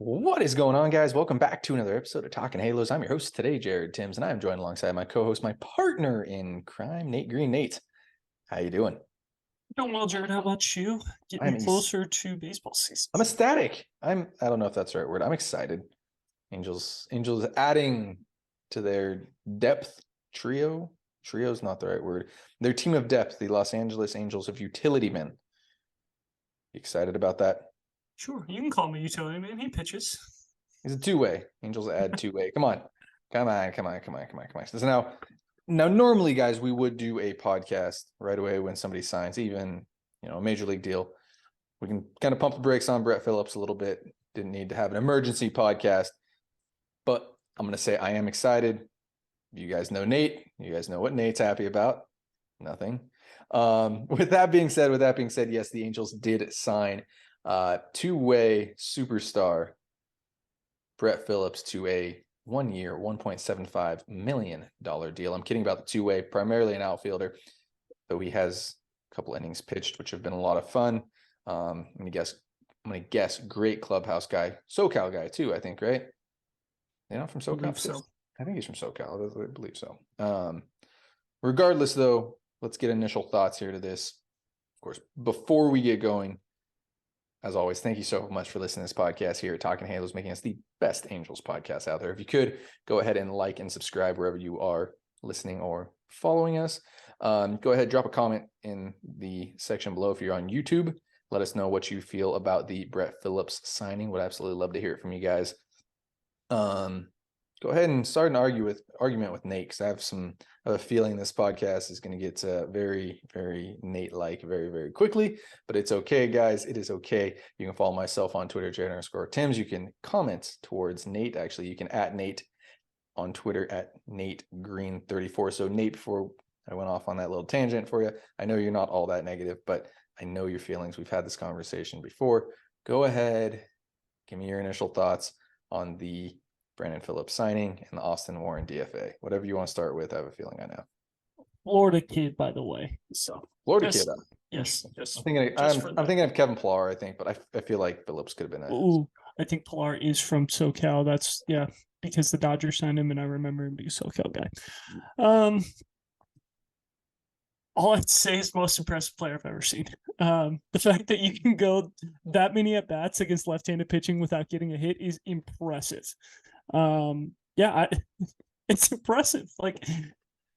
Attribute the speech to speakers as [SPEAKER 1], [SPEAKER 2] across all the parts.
[SPEAKER 1] What is going on, guys? Welcome back to another episode of Talking Halos. I'm your host today, Jared Timms, and I am joined alongside my co-host, my partner in crime, Nate Green. Nate, how you doing?
[SPEAKER 2] Doing well, Jared. How about you? Getting closer to baseball season.
[SPEAKER 1] I'm ecstatic. I don't know if that's the right word. I'm excited. Angels adding to their depth trio. Trio is not the right word. Their team of depth, the Los Angeles Angels of utility men. You excited about that?
[SPEAKER 2] Sure, you can call me utility man. He pitches.
[SPEAKER 1] He's a two-way. Angels add two-way. Come on. So now normally, guys, we would do a podcast right away when somebody signs, even, a major league deal. We can kind of pump the brakes on Brett Phillips a little bit. Didn't need to have an emergency podcast, but I'm going to say I am excited. You guys know Nate. You guys know what Nate's happy about. Nothing. With that being said, yes, the Angels did sign two-way superstar Brett Phillips to a 1 year, $1.75 million deal. I'm kidding about the two-way, primarily an outfielder, though he has a couple innings pitched, which have been a lot of fun. I'm gonna guess great clubhouse guy, SoCal guy too, I think, right? You're not from SoCal?
[SPEAKER 2] I believe so.
[SPEAKER 1] I think he's from SoCal. I believe so. Regardless, though, let's get initial thoughts here to this. Of course, before we get going, as always, thank you so much for listening to this podcast here at Talking Halos, making us the best Angels podcast out there. If you could, go ahead and like and subscribe wherever you are listening or following us. Go ahead, drop a comment in the section below if you're on YouTube. Let us know what you feel about the Brett Phillips signing. Would absolutely love to hear it from you guys. Go ahead and start an argument with Nate, because I have a feeling this podcast is going to get very, very Nate-like very, very quickly. But it's okay, guys. It is okay. You can follow myself on Twitter, Jared_Timms. You can comment towards Nate. Actually, you can @ Nate on Twitter @ NateGreen34. So Nate, before I went off on that little tangent for you, I know you're not all that negative, but I know your feelings. We've had this conversation before. Go ahead, give me your initial thoughts on the Brandon Phillips signing and the Austin Warren DFA. Whatever you want to start with, I have a feeling I know.
[SPEAKER 2] Florida kid, by the way. So
[SPEAKER 1] Florida kid.
[SPEAKER 2] Yes.
[SPEAKER 1] I'm thinking of Kevin Pillar, I think, but I feel like Phillips could have been
[SPEAKER 2] I think Pillar is from SoCal. That's because the Dodgers signed him, and I remember him being a SoCal guy. All I'd say is most impressive player I've ever seen. The fact that you can go that many at bats against left-handed pitching without getting a hit is impressive. It's impressive.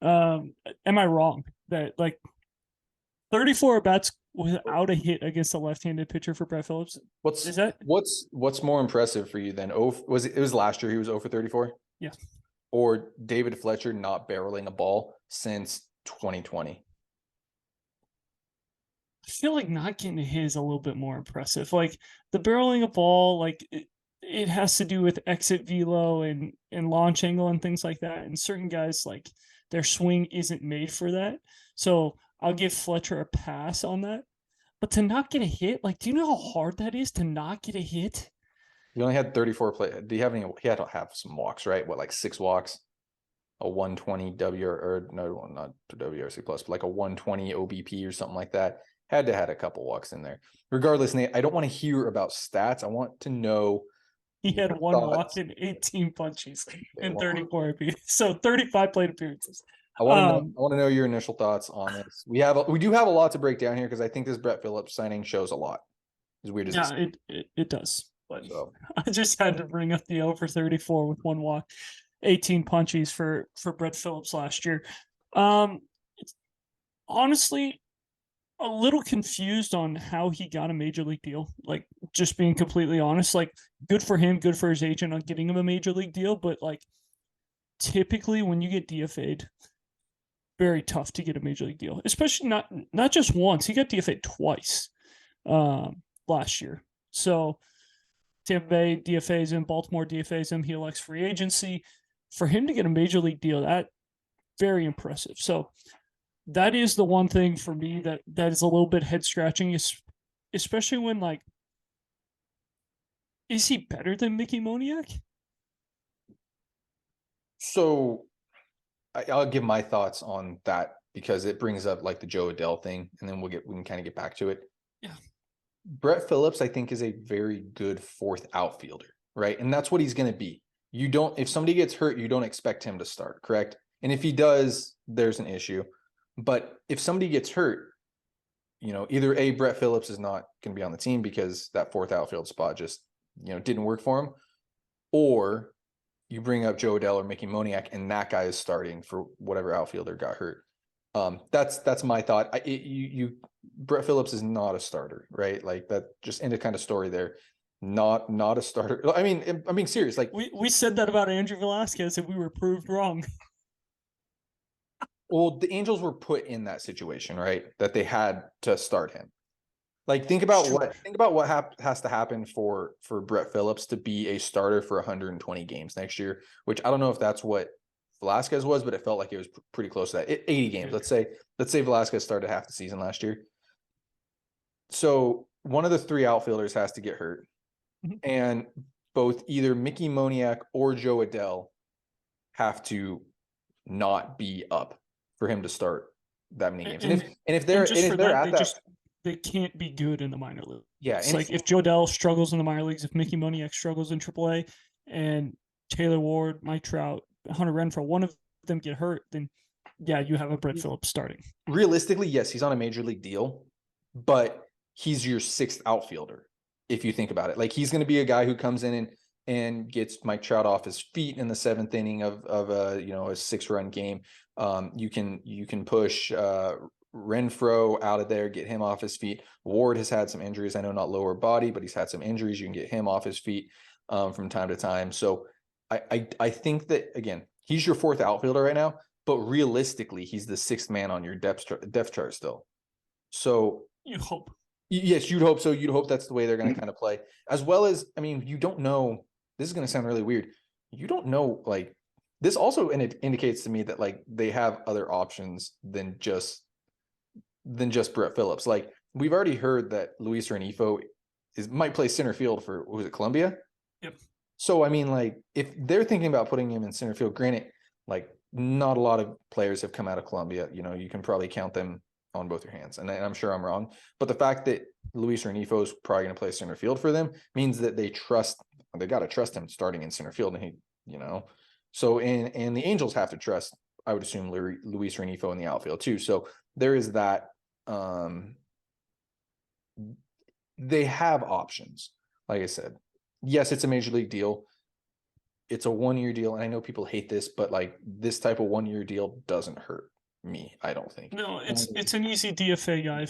[SPEAKER 2] Am I wrong that 34 at bats without a hit against a left-handed pitcher for Brett Phillips?
[SPEAKER 1] What's more impressive for you then? It was last year he was 0 for 34?
[SPEAKER 2] Yeah.
[SPEAKER 1] Or David Fletcher not barreling a ball since 2020?
[SPEAKER 2] I feel like not getting a hit is a little bit more impressive. Like the barreling a ball, it has to do with exit velo and launch angle and things like that. And certain guys, their swing isn't made for that. So I'll give Fletcher a pass on that. But to not get a hit, do you know how hard that is to not get a hit?
[SPEAKER 1] He only had 34 play. Do you have any? He had to have some walks, right? 6 walks? A 120 not WRC plus, but a 120 OBP or something like that. Had a couple walks in there. Regardless, Nate, I don't want to hear about stats. I want to know.
[SPEAKER 2] He had one walk in 18 punches and 34 appearances. So 35 plate appearances.
[SPEAKER 1] I want to know your initial thoughts on this. We do have a lot to break down here, because I think this Brett Phillips signing shows a lot. As weird as
[SPEAKER 2] it does. But I just had to bring up the over 34 with one walk, 18 punches for Brett Phillips last year. Honestly, a little confused on how he got a major league deal. Just being completely honest, good for him, good for his agent on getting him a major league deal. But typically when you get DFA'd, very tough to get a major league deal, especially not just once. He got DFA'd twice last year. So Tampa Bay DFA's him, Baltimore DFA's him. He elects free agency. For him to get a major league deal, that very impressive. So that is the one thing for me that is a little bit head scratching, especially when is he better than Mickey Moniak?
[SPEAKER 1] So I'll give my thoughts on that, because it brings up the Joe Adell thing, and then we can kind of get back to it.
[SPEAKER 2] Yeah.
[SPEAKER 1] Brett Phillips, I think, is a very good fourth outfielder, right? And that's what he's going to be. If somebody gets hurt, you don't expect him to start, correct? And if he does, there's an issue. But if somebody gets hurt, either A, Brett Phillips is not going to be on the team because that fourth outfield spot just, didn't work for him, or you bring up Joe Adell or Mickey Moniak and that guy is starting for whatever outfielder got hurt. That's my thought. Brett Phillips is not a starter, right? Like that, just end of kind of story there. Not a starter. I mean, I'm being serious. Like
[SPEAKER 2] we said that about Andrew Velasquez and we were proved wrong.
[SPEAKER 1] Well, the Angels were put in that situation, right? That they had to start him. Like think about what has to happen for Brett Phillips to be a starter for 120 games next year, which I don't know if that's what Velasquez was, but it felt like it was pretty close to that. 80 games. Let's say Velasquez started half the season last year. So one of the three outfielders has to get hurt.
[SPEAKER 2] Mm-hmm.
[SPEAKER 1] And both either Mickey Moniak or Joe Adell have to not be up for him to start that many games. And if they're at that,
[SPEAKER 2] they can't be good in the minor league.
[SPEAKER 1] Yeah.
[SPEAKER 2] It's like if Joe Adell struggles in the minor leagues, if Mickey Moniak struggles in AAA, and Taylor Ward, Mike Trout, Hunter Renfroe, one of them get hurt, then yeah, you have a Brett Phillips starting.
[SPEAKER 1] Realistically, yes, he's on a major league deal, but he's your sixth outfielder. If you think about it, like he's going to be a guy who comes in and gets Mike Trout off his feet in the seventh inning of a a 6-run game. You can push Renfroe out of there, get him off his feet. Ward has had some injuries. I know not lower body, but he's had some injuries. You can get him off his feet from time to time. So I think that, again, he's your fourth outfielder right now, but realistically, he's the sixth man on your depth chart still. So
[SPEAKER 2] you hope.
[SPEAKER 1] Yes, you'd hope so. You'd hope that's the way they're going to kind of play. As well as, I mean, you don't know, this is going to sound really weird. You don't know, like, this also indicates to me that, like, they have other options than just Brett Phillips. Like, we've already heard that Luis Renifo might play center field for, was it Columbia?
[SPEAKER 2] Yep.
[SPEAKER 1] So, I mean, like, if they're thinking about putting him in center field, granted, like, not a lot of players have come out of Columbia. You can probably count them on both your hands. And I'm sure I'm wrong. But the fact that Luis Renifo is probably going to play center field for them means that they got to trust him starting in center field. And so, and the Angels have to trust, I would assume, Luis Renifo in the outfield too. So there is that. They have options. Like I said, yes, it's a major league deal. It's a 1-year deal. And I know people hate this, but like this type of 1-year deal doesn't hurt me, I don't think.
[SPEAKER 2] No, it's an easy DFA guy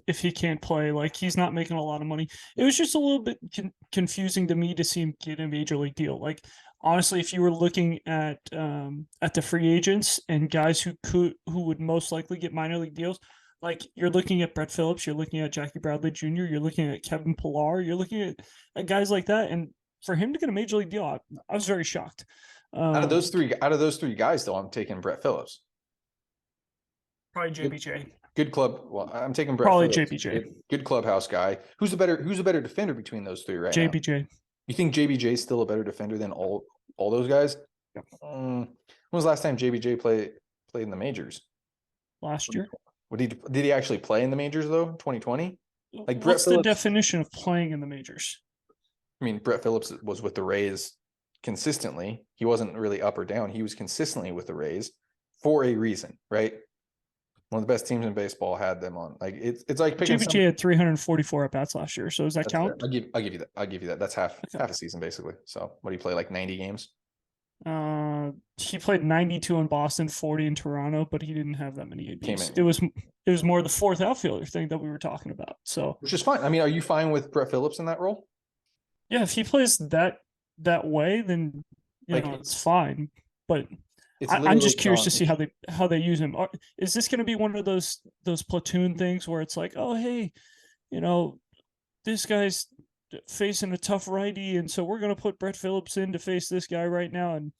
[SPEAKER 2] if he can't play. Like, he's not making a lot of money. It was just a little bit confusing to me to see him get a major league deal. Like, honestly, if you were looking at the free agents and guys who would most likely get minor league deals, like, you're looking at Brett Phillips, you're looking at Jackie Bradley Jr., you're looking at Kevin Pillar, you're looking at guys like that, and for him to get a major league deal, I was very shocked.
[SPEAKER 1] Out of those three guys, though, I'm taking Brett Phillips.
[SPEAKER 2] Probably JBJ.
[SPEAKER 1] Good club. Well, I'm taking Brett
[SPEAKER 2] Probably
[SPEAKER 1] Phillips.
[SPEAKER 2] JBJ.
[SPEAKER 1] Good clubhouse guy. Who's a better defender between those three right now?
[SPEAKER 2] JBJ.
[SPEAKER 1] You think JBJ is still a better defender than all those guys?
[SPEAKER 2] Yep.
[SPEAKER 1] When was the last time JBJ played in the majors?
[SPEAKER 2] Last year.
[SPEAKER 1] Did he actually play in the majors though? 2020? Like,
[SPEAKER 2] what's the definition of playing in the majors?
[SPEAKER 1] I mean, Brett Phillips was with the Rays consistently. He wasn't really up or down. He was consistently with the Rays for a reason, right? One of the best teams in baseball had them on. Like, it's like picking.
[SPEAKER 2] JBJ had 344 at bats last year. So does that count?
[SPEAKER 1] I'll give you that. I'll give you that. That's half a season basically. So what do you play, like 90 games?
[SPEAKER 2] He played 92 in Boston, 40 in Toronto, but he didn't have that many ABs. It was more the fourth outfielder thing that we were talking about. So, which
[SPEAKER 1] is fine. I mean, are you fine with Brett Phillips in that role?
[SPEAKER 2] Yeah, if he plays that way, then it's fine. But I'm just curious to see how they use him. Is this going to be one of those platoon things where it's like, oh, hey, this guy's facing a tough righty, and so we're going to put Brett Phillips in to face this guy right now, and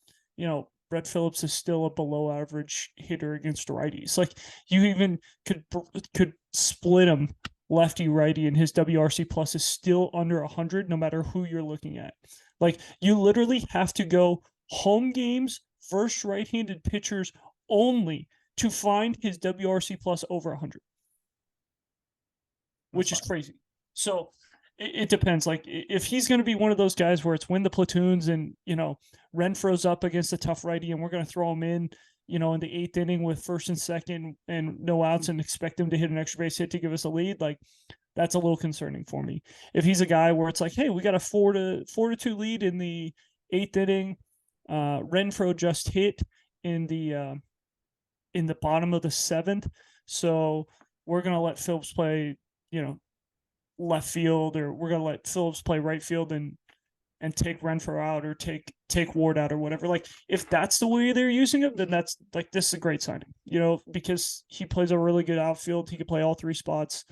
[SPEAKER 2] Brett Phillips is still a below average hitter against righties. Like, you even could split him lefty righty, and his WRC plus is still under 100 no matter who you're looking at. Like, you literally have to go home games versus right-handed pitchers only to find his WRC plus over 100, which is crazy. So it depends. Like if he's going to be one of those guys where it's win the platoons and, Renfro's up against a tough righty and we're going to throw him in, in the 8th inning with first and second and no outs and expect him to hit an extra base hit to give us a lead. Like that's a little concerning for me. If he's a guy where it's like, hey, we got a 4-2 lead in the 8th inning. Renfro just hit in the bottom of the 7th. So we're going to let Phillips play, left field, or we're going to let Phillips play right field and take Renfro out or take Ward out or whatever. Like if that's the way they're using him, then that's like, this is a great signing, because he plays a really good outfield. He can play all 3 spots.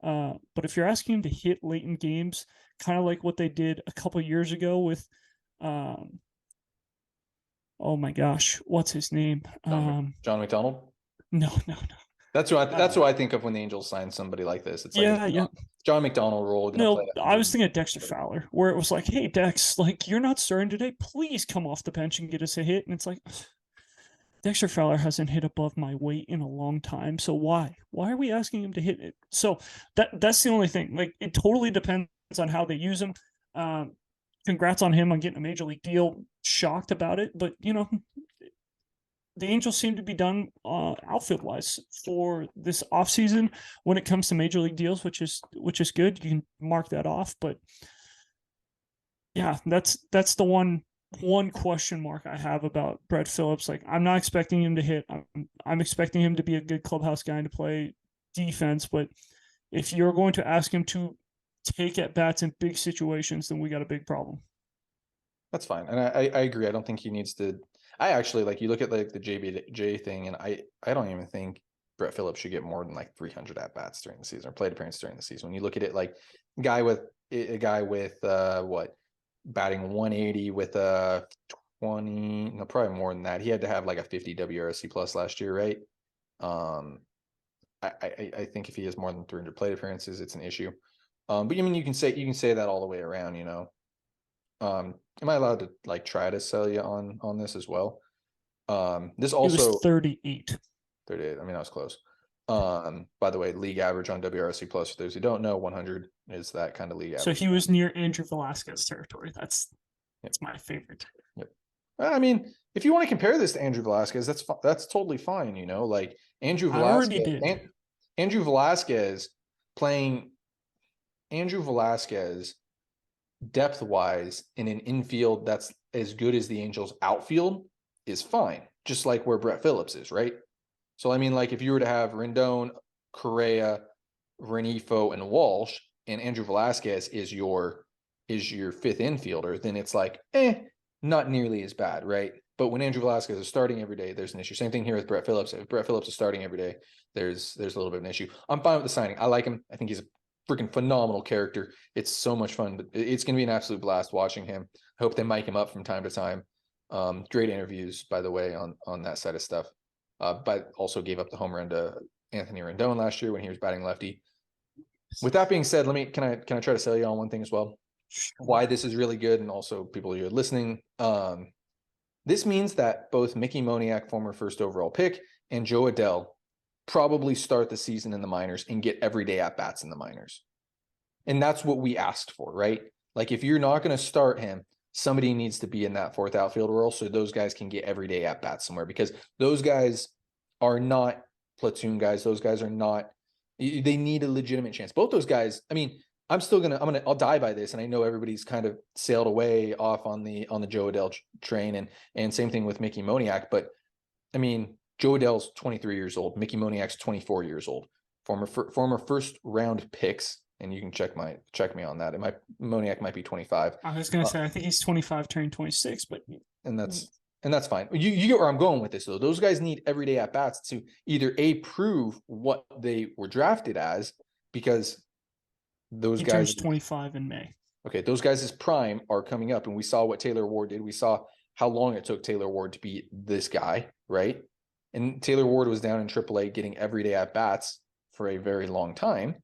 [SPEAKER 2] But if you're asking him to hit late in games, kind of like what they did a couple years ago with, oh my gosh, what's his name?
[SPEAKER 1] John McDonald.
[SPEAKER 2] No.
[SPEAKER 1] That's what I think of when the Angels sign somebody like this. It's like John McDonald role.
[SPEAKER 2] No, I was thinking of Dexter Fowler, where it was like, hey Dex, like you're not starting today. Please come off the bench and get us a hit. And it's like, Dexter Fowler hasn't hit above my weight in a long time. So why are we asking him to hit it? So that's the only thing. Like it totally depends on how they use him. Congrats on him on getting a major league deal. Shocked about it, but the Angels seem to be done outfield wise for this offseason when it comes to major league deals, which is good. You can mark that off, but yeah, that's the one question mark I have about Brett Phillips. Like I'm not expecting him to hit. I'm expecting him to be a good clubhouse guy and to play defense, but if you're going to ask him to take at bats in big situations, then we got a big problem.
[SPEAKER 1] That's fine. And I agree. I don't think he needs to. I actually like you look at like the JBJ thing, and I don't even think Brett Phillips should get more than like 300 at bats during the season or plate appearances during the season. When you look at it, like a guy with what batting 180 with a 20, no, probably more than that. He had to have like a 50 WRC plus last year, right? I think if he has more than 300 plate appearances, it's an issue. But I mean, you can say that all the way around, Am I allowed to like try to sell you on this as well? This also
[SPEAKER 2] it was 38.
[SPEAKER 1] 38. I mean, that was close. By the way, league average on WRC plus, for those who don't know, 100 is that kind of league average.
[SPEAKER 2] So he was near Andrew Velasquez territory. That's my favorite.
[SPEAKER 1] Yep. I mean, if you want to compare this to Andrew Velasquez, that's totally fine. Like Andrew Velasquez playing Andrew Velasquez depth wise in an infield that's as good as the Angels outfield is fine, just like where Brett Phillips is, right? So I mean, like if you were to have Rendon, Correa, Renifo, and Walsh, and Andrew Velasquez is your 5th infielder, then it's like not nearly as bad, right? But when Andrew Velasquez is starting every day, there's an issue. Same thing here with Brett Phillips. If Brett Phillips is starting every day, there's a little bit of an issue. I'm fine with the signing. I like him. I think he's a freaking phenomenal character. It's so much fun. It's going to be an absolute blast watching him. I hope they mic him up from time to time. Great interviews, by the way, on that side of stuff. But also gave up the home run to Anthony Rendon last year when he was batting lefty. With that being said, can I try to sell you on one thing as well? Why this is really good, and also people who are listening. This means that both Mickey Moniak, former 1st overall pick, and Joe Adell probably start the season in the minors and get everyday at bats in the minors. And that's what we asked for, right? Like if you're not going to start him, somebody needs to be in that 4th outfield role so those guys can get everyday at bats somewhere, because those guys are not platoon guys. Those guys are not, they need a legitimate chance. Both those guys, I mean, I'll die by this. And I know everybody's kind of sailed away off on the Joe Adell train, and same thing with Mickey Moniak. But I mean, Joe Adell's 23 years old. Mickey Moniak's 24 years old. Former 1st round picks, and you can check me on that. Moniak might be 25.
[SPEAKER 2] I was gonna say I think he's 25, turning 26, but
[SPEAKER 1] that's fine. You get where I'm going with this though. Those guys need everyday at bats to either prove what they were drafted as, because those guys
[SPEAKER 2] turns 25 in May.
[SPEAKER 1] Okay, those guys' prime are coming up, and we saw what Taylor Ward did. We saw how long it took Taylor Ward to be this guy, right? And Taylor Ward was down in AAA getting everyday at bats for a very long time.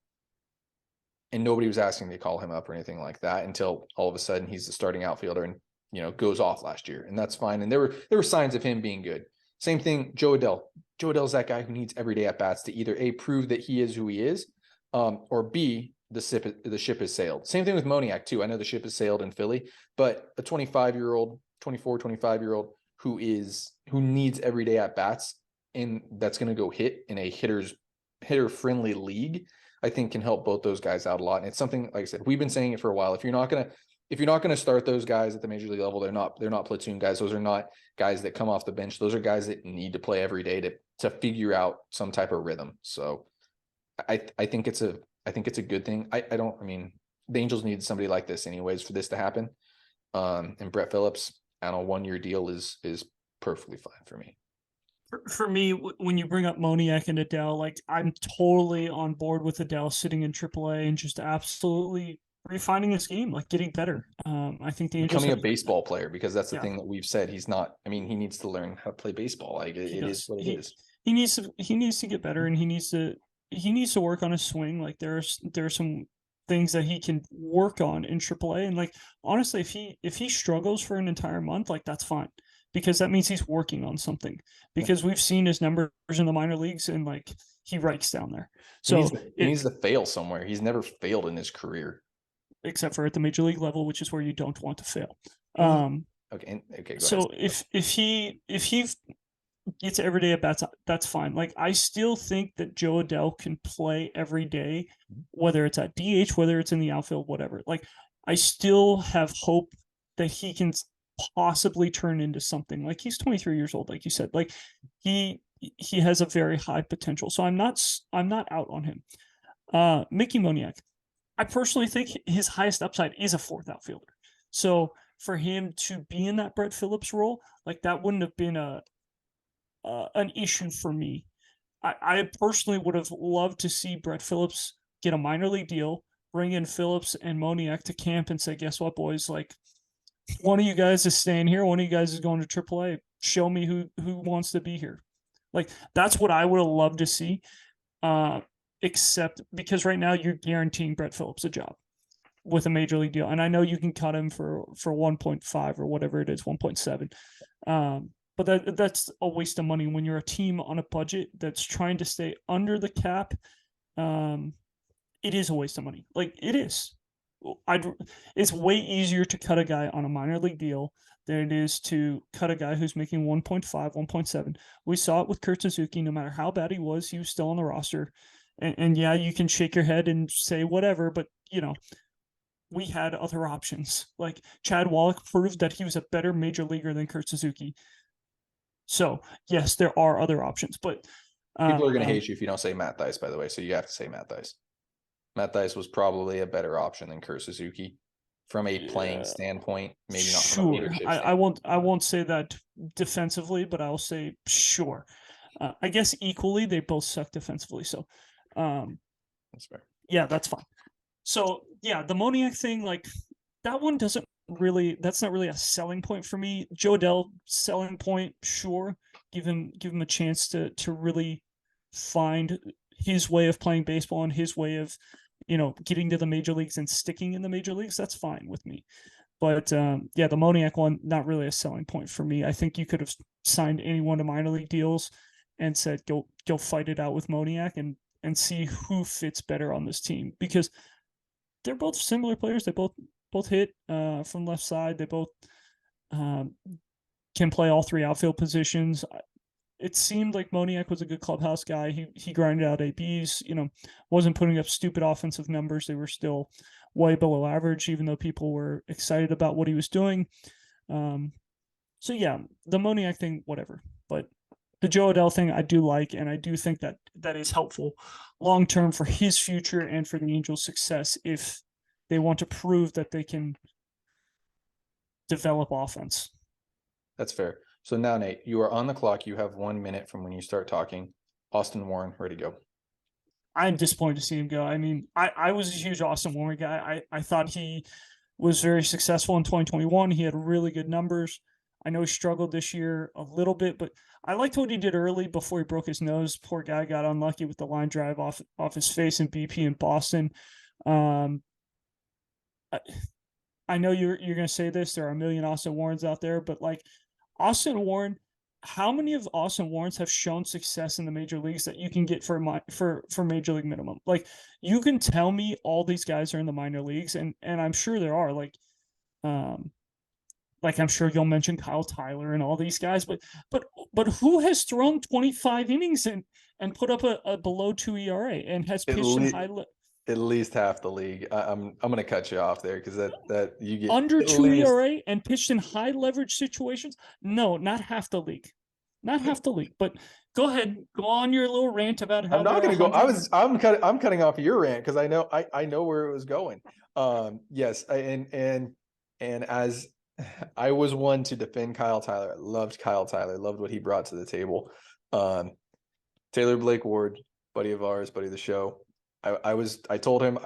[SPEAKER 1] And nobody was asking to call him up or anything like that until all of a sudden he's the starting outfielder and, goes off last year. And that's fine. And there were signs of him being good. Same thing, Joe Adell. Joe Adell's that guy who needs everyday at bats to either prove that he is who he is, or B, the ship has sailed. Same thing with Moniak too. I know the ship has sailed in Philly, but a 25-year-old, 24, 25-year-old who needs everyday at bats, and that's going to go hit in a hitter friendly league, I think can help both those guys out a lot. And it's something, like I said, we've been saying it for a while. If you're not gonna start those guys at the major league level, they're not platoon guys. Those are not guys that come off the bench. Those are guys that need to play every day to figure out some type of rhythm. So I think it's a good thing. I mean, the Angels need somebody like this anyways for this to happen. And Brett Phillips on a 1-year deal is perfectly fine for me.
[SPEAKER 2] For me, when you bring up Moniak and Adele, like I'm totally on board with Adele sitting in AAA and just absolutely refining his game, like getting better. I think the Angels
[SPEAKER 1] Becoming a baseball player, because that's the
[SPEAKER 2] Yeah.
[SPEAKER 1] thing that we've said. He's not. I mean, he needs to learn how to play baseball. Like it is what it is.
[SPEAKER 2] He needs to get better, and he needs to work on his swing. Like there are some things that he can work on in AAA, and like honestly, if he struggles for an entire month, like that's fine, because that means he's working on something. Because we've seen his numbers in the minor leagues, and like he writes down there. So
[SPEAKER 1] he needs to fail somewhere. He's never failed in his career,
[SPEAKER 2] except for at the major league level, which is where you don't want to fail.
[SPEAKER 1] Okay. Go
[SPEAKER 2] so
[SPEAKER 1] ahead.
[SPEAKER 2] if he gets every day at bats, that's fine. Like I still think that Joe Adele can play every day, whether it's at DH, whether it's in the outfield, whatever. Like I still have hope that he can possibly turn into something. Like he's 23 years old, like you said. Like he has a very high potential. So I'm not out on him. Mickey Moniak, I personally think his highest upside is a fourth outfielder. So for him to be in that Brett Phillips role, like that wouldn't have been an issue for me. I personally would have loved to see Brett Phillips get a minor league deal, bring in Phillips and Moniak to camp and say, guess what, boys? Like one of you guys is staying here, one of you guys is going to AAA. Show me who wants to be here. Like that's what I would have loved to see. Except because right now you're guaranteeing Brett Phillips a job with a major league deal. And I know you can cut him for 1.5 or whatever it is, 1.7. But that's a waste of money when you're a team on a budget that's trying to stay under the cap. It is a waste of money. Like it is. It's way easier to cut a guy on a minor league deal than it is to cut a guy who's making 1.5, 1.7. We saw it with Kurt Suzuki. No matter how bad he was still on the roster. And yeah, you can shake your head and say whatever, but we had other options. Like Chad Wallach proved that he was a better major leaguer than Kurt Suzuki. So yes, there are other options, but
[SPEAKER 1] people are going to hate you if you don't say Matt Thaiss, by the way. So you have to say Matt Thaiss. Matt Thaiss was probably a better option than Kurt Suzuki from a playing standpoint. Maybe not from a leadership standpoint.
[SPEAKER 2] I won't say that defensively, but I'll say sure. I guess equally they both suck defensively. So
[SPEAKER 1] that's fair.
[SPEAKER 2] Yeah, that's fine. So yeah, the Moniak thing, like that one that's not really a selling point for me. Joe Adele, selling point, sure. Give him a chance to really find his way of playing baseball and his way of, getting to the major leagues and sticking in the major leagues. That's fine with me. But yeah, the Moniak one, not really a selling point for me. I think you could have signed anyone to minor league deals and said, go fight it out with Moniak and see who fits better on this team, because they're both similar players. They both hit from left side. They both can play all three outfield positions. It seemed like Moniak was a good clubhouse guy. He grinded out ABs, wasn't putting up stupid offensive numbers. They were still way below average, even though people were excited about what he was doing. So yeah, the Moniak thing, whatever. But the Joe Adele thing, I do like, and I do think that is helpful long term for his future and for the Angels' success if they want to prove that they can develop offense.
[SPEAKER 1] That's fair. So now, Nate, you are on the clock. You have 1 minute from when you start talking. Austin Warren, ready to go.
[SPEAKER 2] I'm disappointed to see him go. I mean, I was a huge Austin Warren guy. I thought he was very successful in 2021. He had really good numbers. I know he struggled this year a little bit, but I liked what he did early before he broke his nose. Poor guy got unlucky with the line drive off his face in BP in Boston. I know you're going to say this. There are a million Austin Warrens out there, but like Austin Warren how many of Austin Warrens have shown success in the major leagues that you can get for major league minimum? Like, you can tell me all these guys are in the minor leagues, and I'm sure there are. Like I'm sure you'll mention Kyle Tyler and all these guys, but who has thrown 25 innings and put up a below 2 ERA and has
[SPEAKER 1] At
[SPEAKER 2] pitched in
[SPEAKER 1] least,
[SPEAKER 2] high
[SPEAKER 1] at least half the league. I'm going to cut you off there because that you get
[SPEAKER 2] under
[SPEAKER 1] at
[SPEAKER 2] 2
[SPEAKER 1] least.
[SPEAKER 2] ERA and pitched in high leverage situations? No, not half the league. Not half the league. But go ahead, go on your little rant about how
[SPEAKER 1] I'm not going to go. I'm cutting off your rant because I know where it was going. Yes, and as I was one to defend Kyle Tyler. I loved Kyle Tyler. Loved what he brought to the table. Taylor Blake Ward, buddy of ours, buddy of the show. I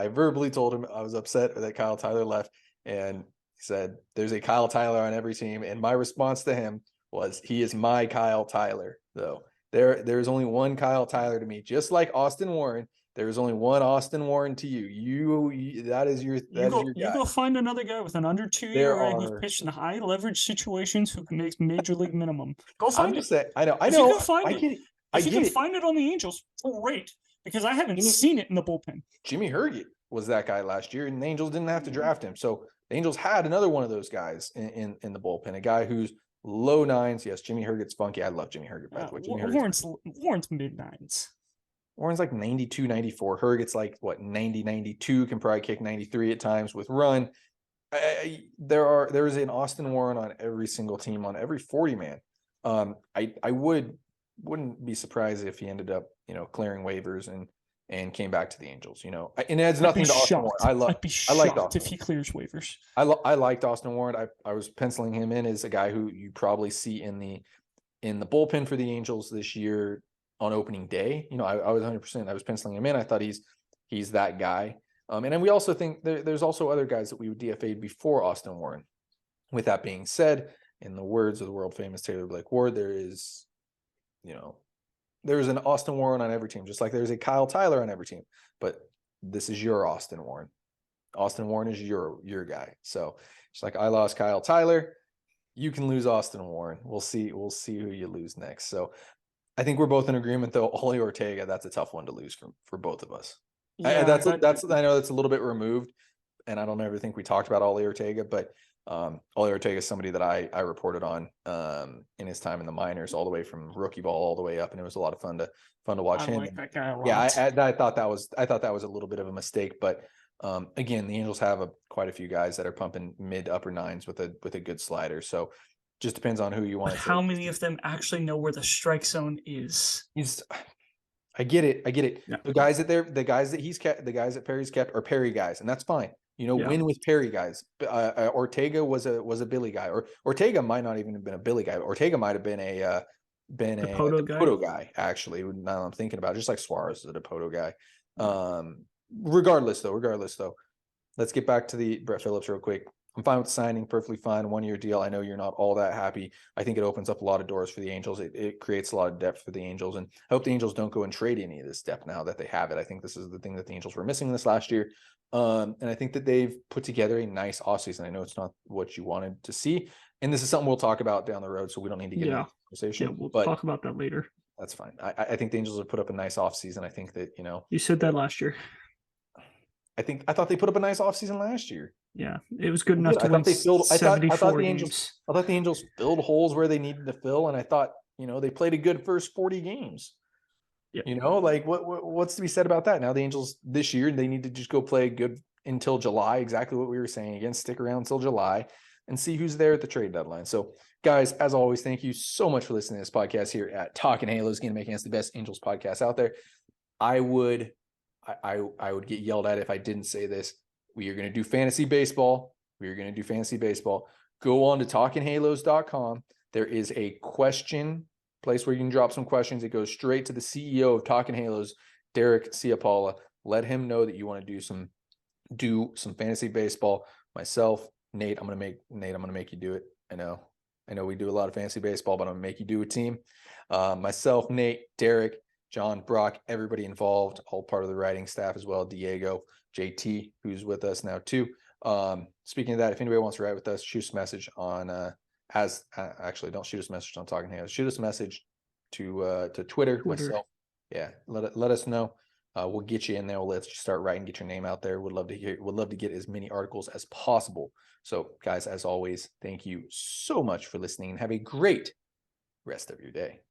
[SPEAKER 1] verbally told him I was upset that Kyle Tyler left, and he said, "There's a Kyle Tyler on every team." And my response to him was, "He is my Kyle Tyler, though. There's only one Kyle Tyler to me, just like Austin Warren. There is only one Austin Warren to you. That is your guy.
[SPEAKER 2] You go find another guy with an under 2 ERA who's pitched in high leverage situations who can make major league minimum. Go find it.
[SPEAKER 1] I'm just saying. I know.
[SPEAKER 2] If you can find it,
[SPEAKER 1] if
[SPEAKER 2] you can find it on the Angels, great. Because I haven't seen it in the bullpen.
[SPEAKER 1] Jimmy Herget was that guy last year, and the Angels didn't have to draft him. So the Angels had another one of those guys in the bullpen, a guy who's low nines. Yes, Jimmy Herget's funky. I love Jimmy Herget, by the way.
[SPEAKER 2] Warren's mid nines.
[SPEAKER 1] Warren's like 92, 94. Herget's like, what, 90, 92, can probably kick 93 at times with run. There is an Austin Warren on every single team, on every 40-man. I wouldn't be surprised if he ended up, clearing waivers and came back to the Angels, and it has nothing to Austin Warren.
[SPEAKER 2] I'd be shocked if he clears waivers.
[SPEAKER 1] I liked Austin Warren. I was penciling him in as a guy who you probably see in the bullpen for the Angels this year on opening day. I was 100%. I was penciling him in. I thought he's that guy. And then we also think there's also other guys that we would DFA'd before Austin Warren. With that being said, in the words of the world famous Taylor Blake Ward, there is an Austin Warren on every team, just like there's a Kyle Tyler on every team. But this is your Austin Warren. Austin Warren is your guy. So just like I lost Kyle Tyler, you can lose Austin Warren. We'll see who you lose next. So I think we're both in agreement, though. Oli Ortega, that's a tough one to lose for both of us. Yeah, I know that's a little bit removed, and I don't ever think we talked about Oli Ortega, but Oli Ortega is somebody that I reported on in his time in the minors, all the way from rookie ball all the way up, and it was a lot of fun to watch him.
[SPEAKER 2] Like that guy a lot.
[SPEAKER 1] Yeah, I thought that was a little bit of a mistake, but again, the Angels have quite a few guys that are pumping mid upper nines with a good slider, so just depends on who you want.
[SPEAKER 2] How many of them actually know where the strike zone is?
[SPEAKER 1] I get it.
[SPEAKER 2] Yeah.
[SPEAKER 1] The guys that he's kept, the guys that Perry's kept are Perry guys, and that's fine. Win with Perry guys. Ortega was a Billy guy, or Ortega might not even have been a Billy guy. Ortega might have been a Dipoto guy, actually. Now I'm thinking about it, just like Suarez is a Dipoto guy. Regardless though, let's get back to the Brett Phillips real quick. I'm fine with signing, perfectly fine, 1-year deal. I know you're not all that happy. I think it opens up a lot of doors for the Angels. It creates a lot of depth for the Angels, and I hope the Angels don't go and trade any of this depth now that they have it. I think this is the thing that the Angels were missing this last year. And I think that they've put together a nice offseason. I know it's not what you wanted to see, and this is something we'll talk about down the road, so we don't need to get into the conversation.
[SPEAKER 2] Yeah, we'll talk about that later.
[SPEAKER 1] That's fine. I think the Angels have put up a nice offseason. I think that,
[SPEAKER 2] You said that last year.
[SPEAKER 1] I thought they put up a nice offseason last year.
[SPEAKER 2] Yeah, it was good enough to win 74 games.
[SPEAKER 1] I thought the Angels filled holes where they needed to fill, and I thought, they played a good first 40 games. Yeah. What's to be said about that? Now the Angels this year, they need to just go play good until July, exactly what we were saying again, stick around until July and see who's there at the trade deadline. So guys, as always, thank you so much for listening to this podcast here at Talking Halos, again, making us the best Angels podcast out there. I would get yelled at if I didn't say this. We are going to do fantasy baseball. Go on to talkinghalos.com. There is a question place where you can drop some questions. It goes straight to the CEO of Talking Halos, Derek Ciapala. Let him know that you want to do some fantasy baseball. Myself, Nate, I'm going to make you do it. I know we do a lot of fantasy baseball, but I'm going to make you do a team. Myself, Nate, Derek, John, Brock, everybody involved, all part of the writing staff as well. Diego, JT, who's with us now too. Speaking of that, if anybody wants to write with us, shoot us a message on actually, don't shoot us a message on Talking Hands. Shoot us a message to Twitter. Myself. Yeah, let us know. We'll get you in there. We'll let you start writing, get your name out there. Would love to get as many articles as possible. So, guys, as always, thank you so much for listening, and have a great rest of your day.